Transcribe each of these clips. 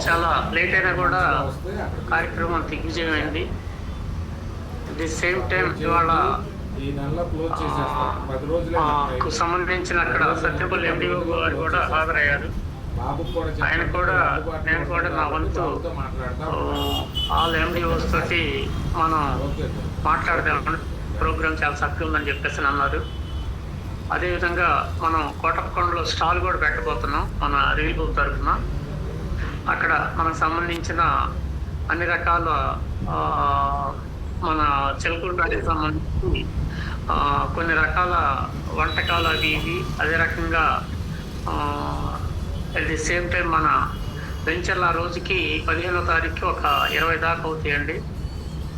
చాలా లేట్ అయినా కూడా కార్యక్రమం దిగ్విజయమైంది. ది సేమ్ టైం ఇవాళ సంబంధించిన అక్కడ సత్యపల్లి ఎండిఓ గారు కూడా హాజరయ్యారు. ఆయన కూడా నేను కూడా నా వంతు ఆల్ ఎండిఓస్ తోటి మనం మాట్లాడదాం, ప్రోగ్రామ్ చాలా చక్కగా ఉందని చెప్పేసి అన్నారు. అదేవిధంగా మనం కోటప్పకొండలో స్టాల్ కూడా పెట్టబోతున్నాం మన రీల్ బుక్ తరఫున. అక్కడ మనకు సంబంధించిన అన్ని రకాల మన చిలకూరుపేటకి సంబంధించి కొన్ని రకాల వంటకాలు అవి ఇవి, అదే రకంగా అట్ ది సేమ్ టైం మన వెంచర్ల రోజుకి 15వ తారీఖుకి ఒక 20 దాకా అవుతాయండి.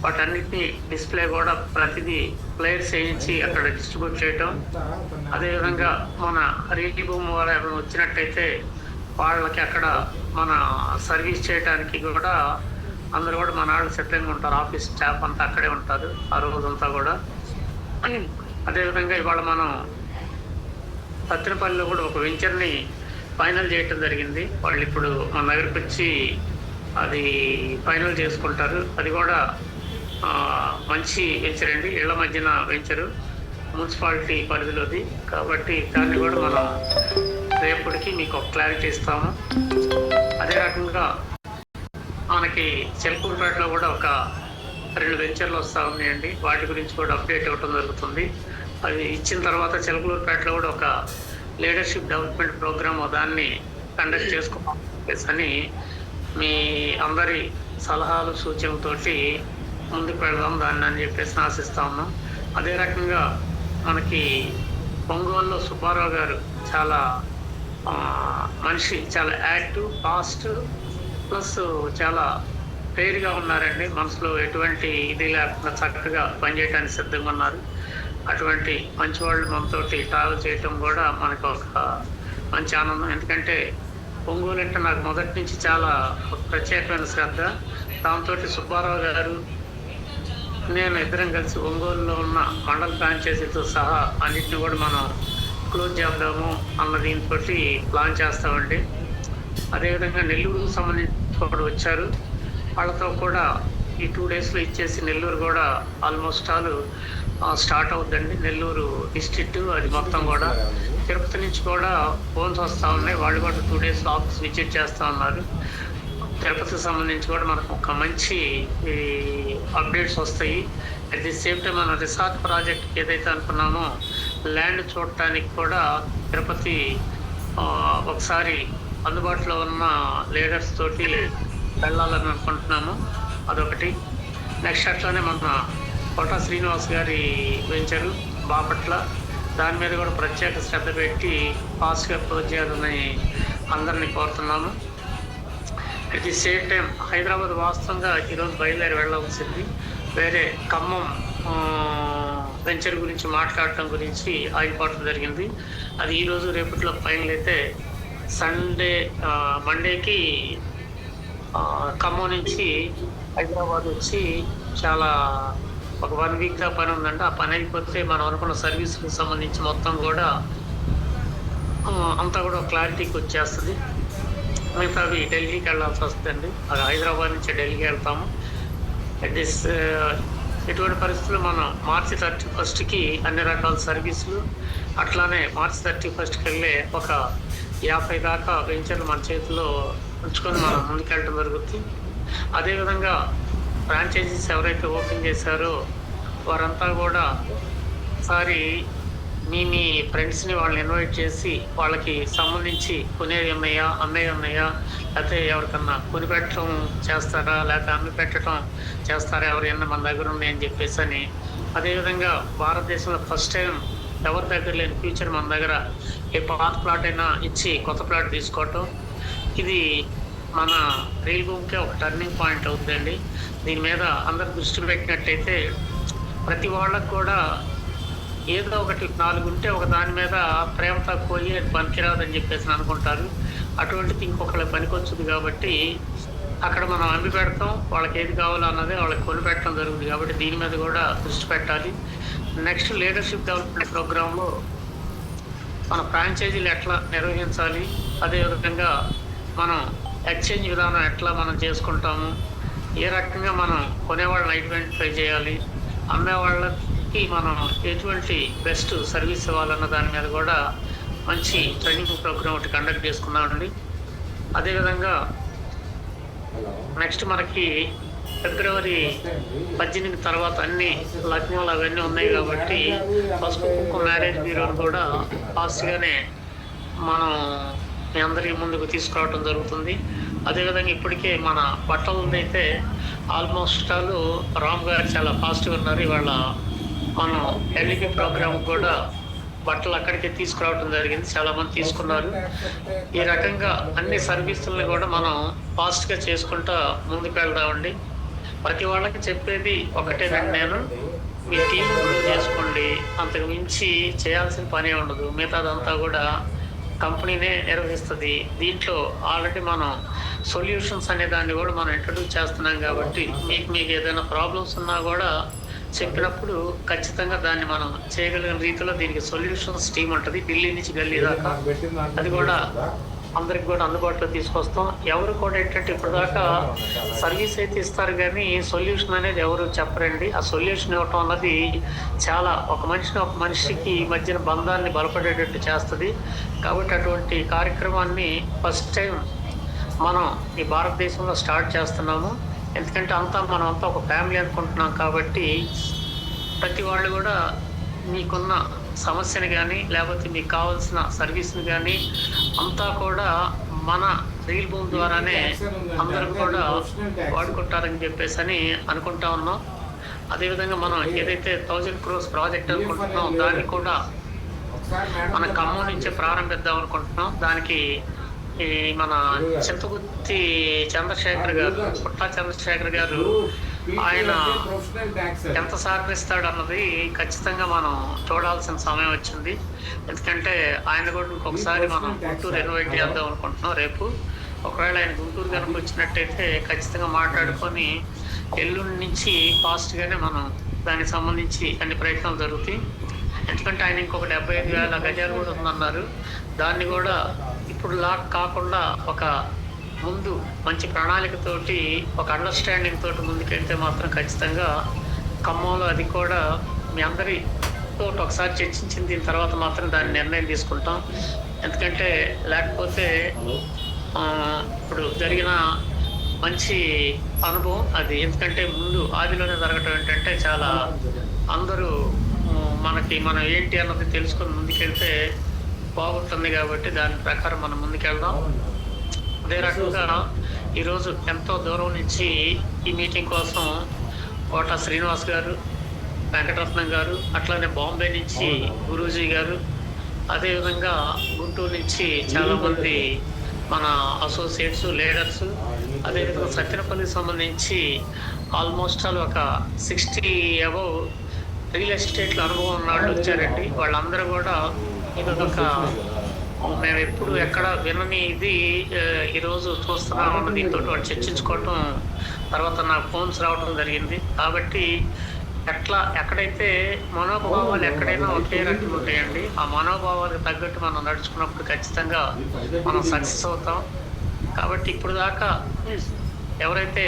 వాటన్నిటిని డిస్ప్లే కూడా ప్రతిదీ ప్లేయర్స్ వేయించి అక్కడ డిస్ట్రిబ్యూట్ చేయటం. అదేవిధంగా మన రీతి భూమి వారు ఎవరైనా వచ్చినట్టయితే వాళ్ళకి అక్కడ మన సర్వీస్ చేయడానికి కూడా అందరూ కూడా మన వాళ్ళు సిద్ధంగా ఉంటారు. ఆఫీస్ స్టాఫ్ అంతా అక్కడే ఉంటారు ఆ రోజంతా కూడా. అదేవిధంగా ఇవాళ మనం సత్తెనపల్లిలో కూడా ఒక వెంచర్ని ఫైనల్ చేయటం జరిగింది. వాళ్ళు ఇప్పుడు మన దగ్గరికి వచ్చి అది ఫైనల్ చేసుకుంటారు. అది కూడా మంచి వెంచర్ అండి, ఇళ్ల మధ్యన వెంచరు, మున్సిపాలిటీ పరిధిలోది. కాబట్టి దాన్ని కూడా మనం రేపటికి మీకు ఒక క్లారిటీ ఇస్తాము. అదే రకంగా మనకి చిలకూరుపేటలో కూడా ఒక 2 వెంచర్లు వస్తూ ఉన్నాయండి. వాటి గురించి కూడా అప్డేట్ ఇవ్వడం జరుగుతుంది. అది ఇచ్చిన తర్వాత చిలకూరుపేటలో కూడా ఒక లీడర్షిప్ డెవలప్మెంట్ ప్రోగ్రామ్ దాన్ని కండక్ట్ చేసుకోవాలని మీ అందరి సలహాలు సూచనలతోటి ముందుకు వెళదాం దాన్ని అని చెప్పేసి ఆశిస్తా ఉన్నాం. అదే రకంగా మనకి ఒంగోలులో సుబ్బారావు గారు చాలా మనిషి, చాలా యాక్టివ్, ఫాస్ట్, ప్లస్ చాలా ఫెయిర్గా ఉన్నారండి. మనసులో ఎటువంటి ఇది లేకుండా చక్కగా పనిచేయడానికి సిద్ధంగా ఉన్నారు. అటువంటి మంచి వాళ్ళు మనతోటి ట్రావెల్ చేయటం కూడా మనకు ఒక మంచి ఆనందం. ఎందుకంటే ఒంగోలు అంటే నాకు మొదటి నుంచి చాలా ప్రత్యేకమైన శ్రద్ధ. దాంతో సుబ్బారావు గారు నేను ఇద్దరం కలిసి ఒంగోలులో ఉన్న మండల ఫ్రాంచైజీతో సహా అన్నింటిని కూడా మనం క్లోజ్ చేద్దాము అన్న దీంతో ప్లాన్ చేస్తామండి. అదేవిధంగా నెల్లూరుకు సంబంధించి కూడా వచ్చారు. వాళ్ళతో కూడా ఈ 2 డేస్లో ఇచ్చేసి నెల్లూరు కూడా ఆల్మోస్ట్ ఆల్ స్టార్ట్ అవుతుందండి. నెల్లూరు డిస్ట్రిక్ట్ అది మొత్తం కూడా. తిరుపతి నుంచి కూడా ఫోన్స్ వస్తూ ఉన్నాయి. వాళ్ళు కూడా 2 డేస్లో ఆఫీస్ విజిట్ చేస్తూ ఉన్నారు. తిరుపతికి సంబంధించి కూడా మనకు ఒక మంచి అప్డేట్స్ వస్తాయి. అట్ ది సేమ్ టైం మన రిసార్ట్ ప్రాజెక్ట్ ఏదైతే అనుకున్నామో ల్యాండ్ చూడటానికి కూడా తిరుపతి ఒకసారి అందుబాటులో ఉన్న లీడర్స్ తోటి వెళ్ళాలని అనుకుంటున్నాము. అదొకటి. నెక్స్ట్ అట్లానే మన కోట శ్రీనివాస్ గారి వెంచరు బాపట్ల, దాని మీద కూడా ప్రత్యేక శ్రద్ధ పెట్టి ఫాస్ట్గా క్లోజ్ చేయాలని అందరినీ కోరుతున్నాము. At the same time Hyderabad వాస్తవంగా ఈరోజు బయలుదేరి వెళ్ళవలసింది. వేరే ఖమ్మం వెంచర్ గురించి మాట్లాడటం గురించి ఆగిపోవడం జరిగింది. అది ఈరోజు రేపట్లో ఫైనల్ అయితే మండేకి ఖమ్మం నుంచి హైదరాబాద్ వచ్చి చాలా ఒక 1 వీక్గా పని ఉందండి. ఆ పని అయిపోతే మనం అనుకున్న సర్వీస్కి సంబంధించి మొత్తం కూడా అంతా కూడా క్లారిటీకి వచ్చేస్తుంది. మిగతావి ఢిల్లీకి వెళ్ళాల్సి వస్తుందండి. అది హైదరాబాద్ నుంచి ఢిల్లీకి వెళ్తాము. ఎటువంటి పరిస్థితుల్లో మనం మార్చి 31కి అన్ని రకాల సర్వీసులు, అట్లానే మార్చి 31కి వెళ్ళే ఒక 50 దాకా వెంచర్లు మన చేతిలో ఉంచుకొని మనం ముందుకెళ్ళడం జరుగుతుంది. అదేవిధంగా ఫ్రాంచైజీస్ ఎవరైతే ఓపెన్ చేశారో వారంతా కూడా ఒకసారి మీ ఫ్రెండ్స్ని వాళ్ళని ఇన్వైట్ చేసి వాళ్ళకి సంబంధించి కొనేవి ఉన్నాయా, అమ్మేవి ఉన్నాయా, లేకపోతే ఎవరికన్నా కొనిపెట్టడం చేస్తారా, లేకపోతే అమ్మి పెట్టడం చేస్తారా, ఎవరైనా మన దగ్గర ఉన్నాయని చెప్పేసి అని. అదేవిధంగా భారతదేశంలో ఫస్ట్ టైం ఎవరి దగ్గర లేని ఫ్యూచర్ మన దగ్గర ఏ పాత ప్లాట్ అయినా ఇచ్చి కొత్త ప్లాట్ తీసుకోవటం, ఇది మన రీల్ భూమికే ఒక టర్నింగ్ పాయింట్ అవుతుందండి. దీని మీద అందరు దృష్టి పెట్టినట్టయితే ప్రతి వాళ్ళకు కూడా ఏదో ఒకటి 4 ఉంటే ఒక దాని మీద ప్రేమ తక్కువయ్యి అది పనికిరాదని చెప్పేసి అనుకుంటారు. అటువంటిది ఇంకొకళ్ళకి పనికొచ్చుది కాబట్టి అక్కడ మనం అమ్మి పెడతాం. వాళ్ళకి ఏది కావాలో అన్నది వాళ్ళకి కొని పెట్టడం జరుగుతుంది. కాబట్టి దీని మీద కూడా దృష్టి పెట్టాలి. నెక్స్ట్ లీడర్షిప్ డెవలప్మెంట్ ప్రోగ్రాంలో మన ఫ్రాంచైజీలు ఎట్లా నిర్వహించాలి, అదేవిధంగా మనం ఎక్స్చేంజ్ విధానం ఎట్లా మనం చేసుకుంటాము, ఏ రకంగా మనం కొనేవాళ్ళని ఐడెంటిఫై చేయాలి, అమ్మేవాళ్ళకి మనం ఎటువంటి బెస్ట్ సర్వీస్ ఇవ్వాలన్న దాని మీద కూడా మంచి ట్రైనింగ్ ప్రోగ్రామ్ ఒకటి కండక్ట్ చేసుకున్నామండి. అదేవిధంగా నెక్స్ట్ మనకి ఫిబ్రవరి 18 తర్వాత అన్ని లగ్నాలు అవన్నీ ఉన్నాయి కాబట్టి పసుపు కుంకుమ మ్యారేజ్ బ్యూరోని కూడా ఫాస్ట్గానే మనం మీ అందరి ముందుకు తీసుకురావడం జరుగుతుంది. అదేవిధంగా ఇప్పటికే మన బట్టలైతే ఆల్మోస్ట్ ఆల్ రామ్ గారు చాలా ఫాస్ట్గా ఉన్నారు. ఇవాళ మనం ఎల్ఈపి ప్రోగ్రామ్ కూడా బట్టలు అక్కడికే తీసుకురావడం జరిగింది, చాలా మంది తీసుకున్నారు. ఈ రకంగా అన్ని సర్వీసులను కూడా మనం ఫాస్ట్గా చేసుకుంటూ ముందుకు వెళ్దామండి. ప్రతి వాళ్ళకి చెప్పేది ఒకటేనండి, నేను మీ టీం గ్రో చేసుకోండి, అంతకు మించి చేయాల్సిన పనే ఉండదు, మిగతాదంతా కూడా కంపెనీనే నిర్వహిస్తుంది. దీంట్లో ఆల్రెడీ మనం సొల్యూషన్స్ అనే దాన్ని కూడా మనం ఇంట్రడ్యూస్ చేస్తున్నాం కాబట్టి మీకు ఏదైనా ప్రాబ్లమ్స్ ఉన్నా కూడా చెప్పినప్పుడు ఖచ్చితంగా దాన్ని మనం చేయగలిగిన రీతిలో దీనికి సొల్యూషన్స్ టీమ్ ఉంటుంది, ఢిల్లీ నుంచి గల్లీ దాకా. అది కూడా అందరికి కూడా అందుబాటులో తీసుకొస్తాం. ఎవరు కూడా ఏంటంటే ఇప్పటిదాకా సర్వీస్ అయితే ఇస్తారు కానీ సొల్యూషన్ అనేది ఎవరు చెప్పరండి. ఆ సొల్యూషన్ ఇవ్వటం అన్నది చాలా ఒక మనిషికి ఈ మధ్యన బంధాన్ని బలపడేటట్టు చేస్తుంది. కాబట్టి అటువంటి కార్యక్రమాన్ని ఫస్ట్ టైం మనం ఈ భారతదేశంలో స్టార్ట్ చేస్తున్నాము. ఎందుకంటే మనమంతా ఒక ఫ్యామిలీ అనుకుంటున్నాం కాబట్టి ప్రతి వాళ్ళు కూడా మీకున్న సమస్యని కానీ లేకపోతే మీకు కావాల్సిన సర్వీస్ని కానీ అంతా కూడా మన రీల్ భూమి ద్వారానే అందరూ కూడా వాడుకుంటారని చెప్పేసి అని అనుకుంటా ఉన్నాం. అదేవిధంగా మనం ఏదైతే 1000 crores ప్రాజెక్ట్ అనుకుంటున్నాం దాన్ని కూడా మన ఖమ్మం నుంచే ప్రారంభిద్దాం అనుకుంటున్నాం. దానికి ఈ మన చింతగుత్తి చంద్రశేఖర్ గారు, పుట్టా చంద్రశేఖర్ గారు ఆయన ఎంత సహకరిస్తాడు అన్నది ఖచ్చితంగా మనం చూడాల్సిన సమయం వచ్చింది. ఎందుకంటే ఆయన కూడా ఇంకొకసారి మనం గుంటూరు ఇన్వైట్ చేద్దాం అనుకుంటున్నాం రేపు. ఒకవేళ ఆయన గుంటూరు కనుక వచ్చినట్టయితే ఖచ్చితంగా మాట్లాడుకొని ఎల్లుండి నుంచి ఫాస్ట్గానే మనం దానికి సంబంధించి అన్ని ప్రయత్నాలు జరుగుతాయి. ఎందుకంటే ఆయన ఇంకొక 75,000 గజాలు కూడా ఉందన్నారు. దాన్ని కూడా ఇప్పుడు లాక్ కాకుండా ఒక ముందు మంచి ప్రణాళికతోటి ఒక అండర్స్టాండింగ్ తోటి ముందుకెళ్తే మాత్రం ఖచ్చితంగా ఖమ్మంలో అది కూడా మీ అందరితో ఒకసారి చర్చించిన దీని తర్వాత మాత్రం దాని నిర్ణయం తీసుకుంటాం. ఎందుకంటే లేకపోతే ఇప్పుడు జరిగిన మంచి అనుభవం అది. ఎందుకంటే ముందు ఆదిలోనే జరగటం ఏంటంటే చాలా అందరూ మనం ఏంటి అన్నది తెలుసుకొని ముందుకెళ్తే బాగుంటుంది కాబట్టి దాని ప్రకారం మనం ముందుకెళ్దాం. అదే రకంగా ఈరోజు ఎంతో దూరం నుంచి ఈ మీటింగ్ కోసం కోట శ్రీనివాస్ గారు, వెంకటరత్నం గారు, అట్లానే బాంబే నుంచి గురూజీ గారు, అదేవిధంగా గుంటూరు నుంచి చాలామంది మన అసోసియేట్స్ లీడర్స్, అదేవిధంగా సత్యనపల్లికి సంబంధించి ఆల్మోస్ట్ ఆల్ ఒక 60 అబవ్ రియల్ ఎస్టేట్లో అనుభవం ఉన్న వాళ్ళు వచ్చారండి. వాళ్ళందరూ కూడా ఇదొక మేము ఎప్పుడు ఎక్కడ వినని ఇది ఈరోజు చూస్తున్నాం అన్న దీంతో వాళ్ళు చర్చించుకోవటం, తర్వాత నాకు ఫోన్స్ రావడం జరిగింది. కాబట్టి ఎక్కడైతే మనోభావాలు ఎక్కడైనా ఒకే రకంగా ఉంటాయండి. ఆ మనోభావాలకు తగ్గట్టు మనం నడుచుకున్నప్పుడు ఖచ్చితంగా మనం సక్సెస్ అవుతాం. కాబట్టి ఇప్పుడు దాకా ఎవరైతే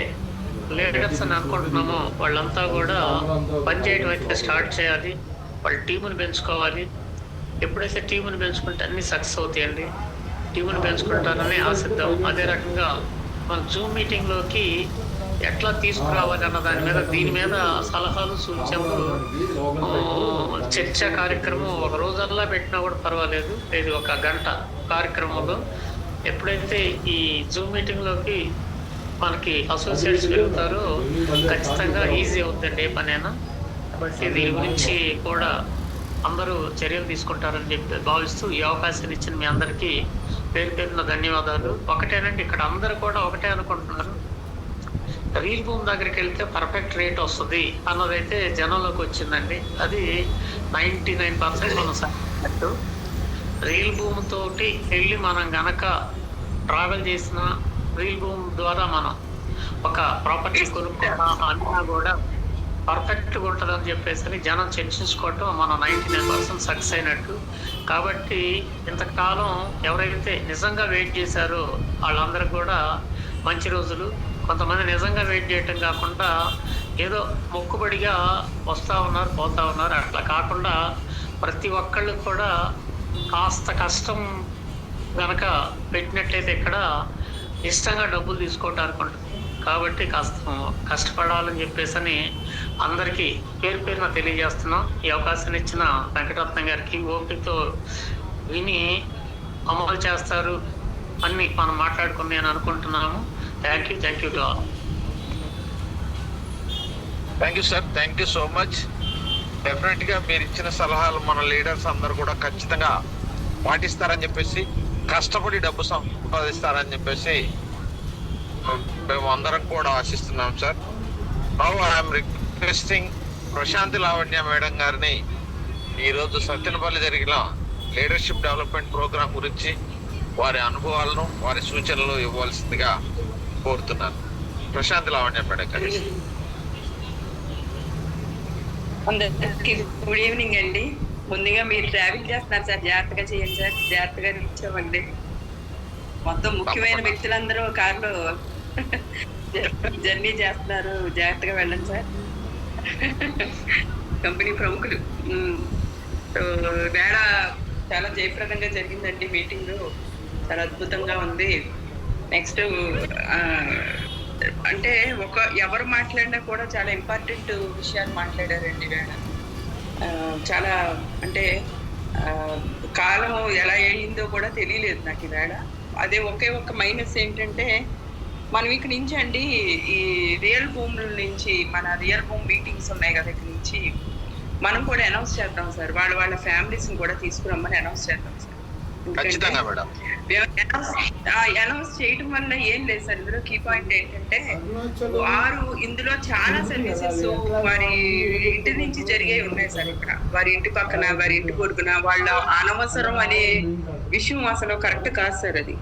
లీడర్స్ అని అనుకుంటున్నామో వాళ్ళంతా కూడా పనిచేయడం అయితే స్టార్ట్ చేయాలి. వాళ్ళ టీముని పెంచుకోవాలి. ఎప్పుడైతే టీముని పెంచుకుంటే అన్ని సక్సెస్ అవుతాయండి. టీముని పెంచుకుంటారని ఆశిద్దాం. అదే రకంగా మన జూమ్ మీటింగ్లోకి ఎట్లా తీసుకురావాలి అన్న దీని మీద సలహాలు సూచనలు చర్చా కార్యక్రమం ఒక రోజల్లా పెట్టినా కూడా పర్వాలేదు. ఇది ఒక గంట కార్యక్రమంలో ఎప్పుడైతే ఈ జూమ్ మీటింగ్లోకి మనకి అసోసియేట్స్ పెరుగుతారో ఖచ్చితంగా ఈజీ అవుతుందండి ఏ పనైనా. కాబట్టి దీని గురించి కూడా అందరూ చర్యలు తీసుకుంటారని చెప్పి భావిస్తూ ఈ అవకాశాన్ని ఇచ్చిన మీ అందరికీ పేరు పేరున ధన్యవాదాలు. ఒకటేనండి, ఇక్కడ అందరూ కూడా ఒకటే అనుకుంటున్నారు, రీల్ భూమి దగ్గరికి వెళ్తే పర్ఫెక్ట్ రేట్ వస్తుంది అన్నదైతే జనంలోకి వచ్చిందండి. అది 99% మనం సాధించినట్టు. రీల్ భూమితోటి వెళ్ళి మనం గనక ట్రావెల్ చేసిన రీల్ భూమి ద్వారా మనం ఒక ప్రాపర్టీ కొనుక్కున్నా అన్నా కూడా పర్ఫెక్ట్గా ఉంటుందని చెప్పేసి జనం చర్చించుకోవటం మనం 99% సక్సెస్ అయినట్టు. కాబట్టి ఇంతకాలం ఎవరైతే నిజంగా వెయిట్ చేశారో వాళ్ళందరికీ కూడా మంచి రోజులు. కొంతమంది నిజంగా వెయిట్ చేయటం కాకుండా ఏదో మొక్కుబడిగా వస్తూ ఉన్నారు, పోతూ ఉన్నారు. అట్లా కాకుండా ప్రతి ఒక్కళ్ళు కూడా కాస్త కష్టం గనక పెట్టినట్లయితే ఇక్కడ ఇష్టంగా డబ్బులు తీసుకోవడానికి ఉంటుంది. కాబట్టి కాస్త కష్టపడాలని చెప్పేసి అందరికీ పేరు పేరున తెలియజేస్తున్నాం. ఈ అవకాశాన్ని ఇచ్చిన వెంకటరత్నం గారికి ఓపికతో విని అమలు చేస్తారు అన్ని మనం మాట్లాడుకుని నేను అనుకుంటున్నాము. Thank you to all. Thank you sir, thank you so much. Definite గా మీరు ఇచ్చిన సలహాలు మన లీడర్స్ అందరూ కూడా ఖచ్చితంగా పాటిస్తారని చెప్పేసి, కష్టపడి డబ్బు సంపాదిస్తారని చెప్పేసి మేము అందరం కూడా ఆశిస్తున్నాం sir. Now I'm requesting Prashanti Lavanya madam గారిని ఈరోజు సత్యనపల్లి జరిగిన లీడర్షిప్ డెవలప్మెంట్ ప్రోగ్రాం గురించి వారి అనుభవాలను, వారి సూచనలు ఇవ్వాల్సిందిగా కోరుతున్నాను. ప్రశాంతి లావణ్య మేడం గారు. అందరికీ గుడ్ ఈవినింగ్ అండి. ముందుగా మీరు ట్రావెల్ చేస్తున్నారు సార్, జాగ్రత్తగా చేయండి సార్. జాగ్రత్తగా నిల్చోమండి. మొత్తం ముఖ్యమైన వ్యక్తులందరూ కారులో జర్నీ చేస్తున్నారు, జాగ్రత్తగా వెళ్ళండి సార్. కంపెనీ ప్రముఖులు. వేళ చాలా జయప్రదంగా జరిగిందండి మీటింగ్, చాలా అద్భుతంగా ఉంది. నెక్స్ట్ అంటే ఎవరు మాట్లాడినా కూడా చాలా ఇంపార్టెంట్ విషయాలు మాట్లాడారండి వేళ. చాలా అంటే కాలం ఎలా వెళ్ళిందో కూడా తెలియలేదు నాకు ఈవేళ. అదే ఒక్క మైనస్ ఏంటంటే, మనం ఇక్కడి నుంచి అండి ఈ రియల్ భూముల నుంచి, మన రియల్ భూమి మీటింగ్స్ ఉన్నాయి కదా, ఇక్కడి నుంచి మనం కూడా అనౌన్స్ చేద్దాం సార్. వాళ్ళ ఫ్యామిలీస్ ని కూడా తీసుకురమ్మని అనౌన్స్ చేద్దాం సార్. అనౌన్స్ చేయడం వల్ల ఏం లేదు సార్, ఇందులో కీ పాయింట్ ఏంటంటే ఇందులో చాలా సర్వీసెస్ వారి ఇంటి నుంచి జరిగే ఉన్నాయి సార్. ఇక్కడ వారి ఇంటి పక్కన, వారి ఇంటి పొడుగున వాళ్ళ అనవసరం అనే విషయం అసలు కరెక్ట్ కాదు సార్. అది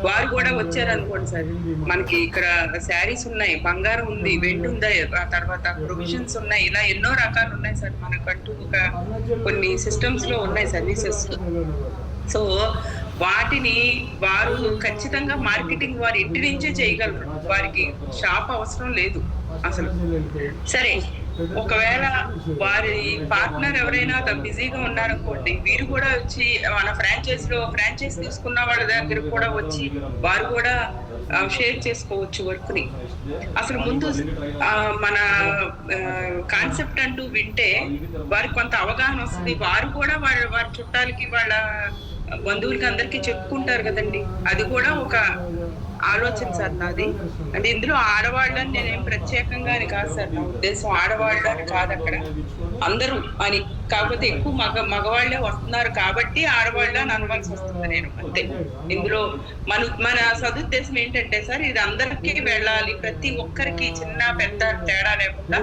వారు కూడా వచ్చారు అనుకోండి సార్. మనకి ఇక్కడ శారీస్ ఉన్నాయి, బంగారం ఉంది, వెండి ఉంది, తర్వాత ప్రొవిజన్స్ ఉన్నాయి, ఇలా ఎన్నో రకాలు ఉన్నాయి సార్. మనకంటూ కొన్ని సిస్టమ్స్ లో ఉన్నాయి సర్వీసెస్. సో వాటిని వారు ఖచ్చితంగా మార్కెటింగ్ వారి ఇంటి నుంచే చేయగలరు, వారికి షాప్ అవసరం లేదు అసలు. సరే, ఒకవేళ వారి పార్ట్నర్ ఎవరైనా బిజీగా ఉన్నారనుకోండి, వీరు కూడా వచ్చి మన ఫ్రాంచైజ్ తీసుకున్న వాళ్ళ దగ్గర కూడా వచ్చి వారు కూడా షేర్ చేసుకోవచ్చు వర్క్ ని. అసలు ముందు మన కాన్సెప్ట్ అంటూ వింటే వారికి కొంత అవగాహన వస్తుంది. వారు కూడా వారి చుట్టాలకి, వాళ్ళ బంధువులకి అందరికి చెప్పుకుంటారు కదండి. అది కూడా ఒక ఆలోచన సార్ నాది. అంటే ఇందులో ఆడవాళ్ళని నేనేం ప్రత్యేకంగా అని కాదు సార్, నా ఉద్దేశం ఆడవాళ్ళు అని కాదు, అక్కడ అందరూ అని. కాకపోతే ఎక్కువ మగవాళ్లే వస్తున్నారు కాబట్టి ఆడవాళ్ళ అని అనవలసి వస్తుంది నేను, అంతే. ఇందులో మన సదుద్దేశం ఏంటంటే సార్, ఇది అందరికీ వెళ్ళాలి, ప్రతి ఒక్కరికి చిన్న పెద్ద తేడా లేకుండా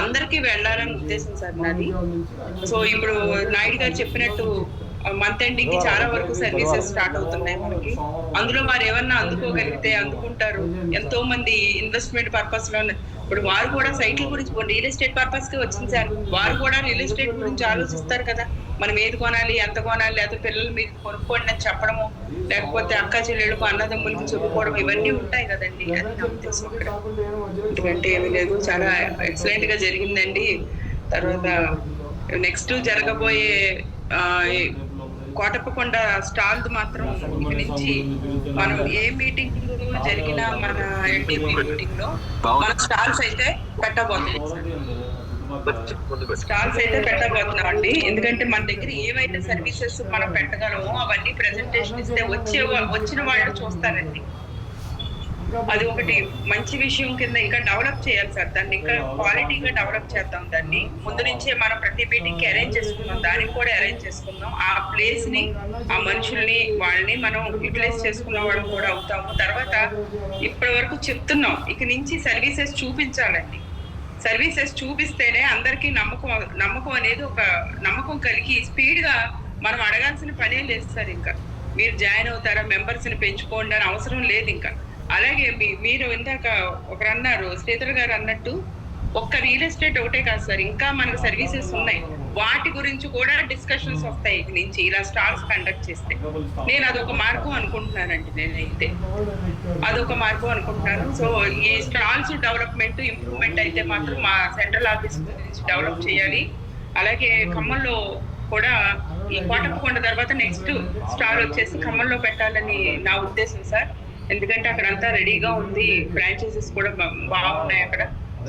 అందరికీ వెళ్ళాలని ఉద్దేశం సార్ నాది. సో ఇప్పుడు నాయుడు గారు చెప్పినట్టు మంత్ ఎండింగ్ కి చాలా వరకు సర్వీసెస్ స్టార్ట్ అవుతున్నాయి మనకి. అందులో వారు ఏమన్నా అందుకోగలిగితే అందుకుంటారు. ఎంతో మంది ఇన్వెస్ట్మెంట్ పర్పస్ లో, ఇప్పుడు వారు కూడా సైట్ల గురించి, రియల్ ఎస్టేట్ పర్పస్ కి వచ్చింది సార్. వారు కూడా రియల్ ఎస్టేట్ గురించి ఆలోచిస్తారు కదా, మనం ఏది కొనాలి, ఎంత కొనాలి, లేకపోతే పిల్లలు మీరు కొనుక్కోండి అని చెప్పడము, లేకపోతే అక్క చెల్లెళ్ళకు అన్నదమ్ములకి చెప్పుకోవడం, ఇవన్నీ ఉంటాయి కదండి. అది నా ఉద్దేశం ఇక్కడ. ఎందుకంటే ఏమీ లేదు, చాలా ఎక్సలెంట్ గా జరిగిందండి. తర్వాత నెక్స్ట్ జరగబోయే కోటప్పకొండ స్టాల్ మాత్రం ఇక్కడి నుంచి మనం ఏ మీటింగ్ జరిగినా, మన ఎన్టీపీ మీటింగ్ లో మన స్టాల్స్ అయితే పెట్టబోతున్నాం అండి. ఎందుకంటే మన దగ్గర ఏవైతే సర్వీసెస్ మనం పెట్టగలమో అవన్నీ ప్రెజెంటేషన్ ఇస్తే వచ్చిన వాళ్ళు చూస్తారండి. అది ఒకటి మంచి విషయం కింద ఇంకా డెవలప్ చేయాలి సార్. దాన్ని ఇంకా క్వాలిటీగా డెవలప్ చేద్దాం. దాన్ని ముందు నుంచే మనం ప్రతి మీటింగ్ కి అరేంజ్ చేసుకుందాం, దానికి కూడా అరేంజ్ చేసుకుందాం. ఆ ప్లేస్ ని, ఆ మనుషుల్ని, వాళ్ళని మనం యూటిలైజ్ చేసుకున్న వాళ్ళు కూడా అవుతాము. తర్వాత ఇప్పటి వరకు చెప్తున్నాం, ఇక నుంచి సర్వీసెస్ చూపించాలండి. సర్వీసెస్ చూపిస్తేనే అందరికీ నమ్మకం అనేది ఒక నమ్మకం కలిగి స్పీడ్ గా మనం అడగాల్సిన పనే లేదు సార్. ఇంకా మీరు జాయిన్ అవుతారా, మెంబర్స్ ని పెంచుకోండి అని అవసరం లేదు ఇంకా. అలాగే మీరు ఇందాక ఒకరు అన్నారు, శ్రీధర్ గారు అన్నట్టు, ఒక్క రియల్ ఎస్టేట్ ఒకటే కాదు సార్, ఇంకా మనకు సర్వీసెస్ ఉన్నాయి. వాటి గురించి కూడా డిస్కషన్స్ వస్తాయి ఇక నుంచి ఇలా స్టాల్స్ కండక్ట్ చేస్తే. నేను అదొక మార్గం అనుకుంటున్నానండి. నేనైతే అదొక మార్గం అనుకుంటున్నాను. సో ఈ స్టాల్స్ డెవలప్మెంట్ ఇంప్రూవ్మెంట్ అయితే మాత్రం మా సెంట్రల్ ఆఫీస్ నుంచి డెవలప్ చేయాలి. అలాగే ఖమ్మంలో కూడా ఈ కోటప్పకొండ తర్వాత నెక్స్ట్ స్టాల్ వచ్చేసి ఖమ్మంలో పెట్టాలని నా ఉద్దేశం సార్. ఎందుకంటే అక్కడ అంతా రెడీగా ఉంది, ఫ్రాంచైజెస్ కూడా బాగున్నాయి అక్కడ.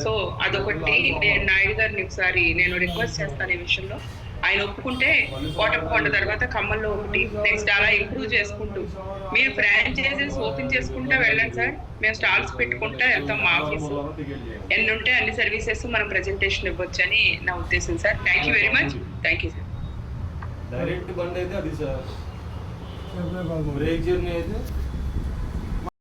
సో అదొకటి నేను నాయుడు గారిని ఒకసారి నేను రిక్వెస్ట్ చేస్తాను ఈ విషయంలో. ఆయన ఒప్పుకుంటే కోటప్పకొండ తర్వాత ఖమ్మంలో ఒకటి, నెక్స్ట్ అలా ఇంప్రూవ్ చేసుకుంటూ మీరు ఫ్రాంచైజెస్ ఓపెన్ చేసుకుంటా వెళ్ళండి సార్. మేము స్టాల్స్ పెట్టుకుంటా వెళ్తాం. మా ఆఫీసు ఎన్ని ఉంటే అన్ని సర్వీసెస్ మనం ప్రెజెంటేషన్ ఇవ్వచ్చు అని నా ఉద్దేశం sir. Thank you very much. Thank you sir. Direct బండి అయితే అది సార్, బ్రేక్ జర్నీ అయితే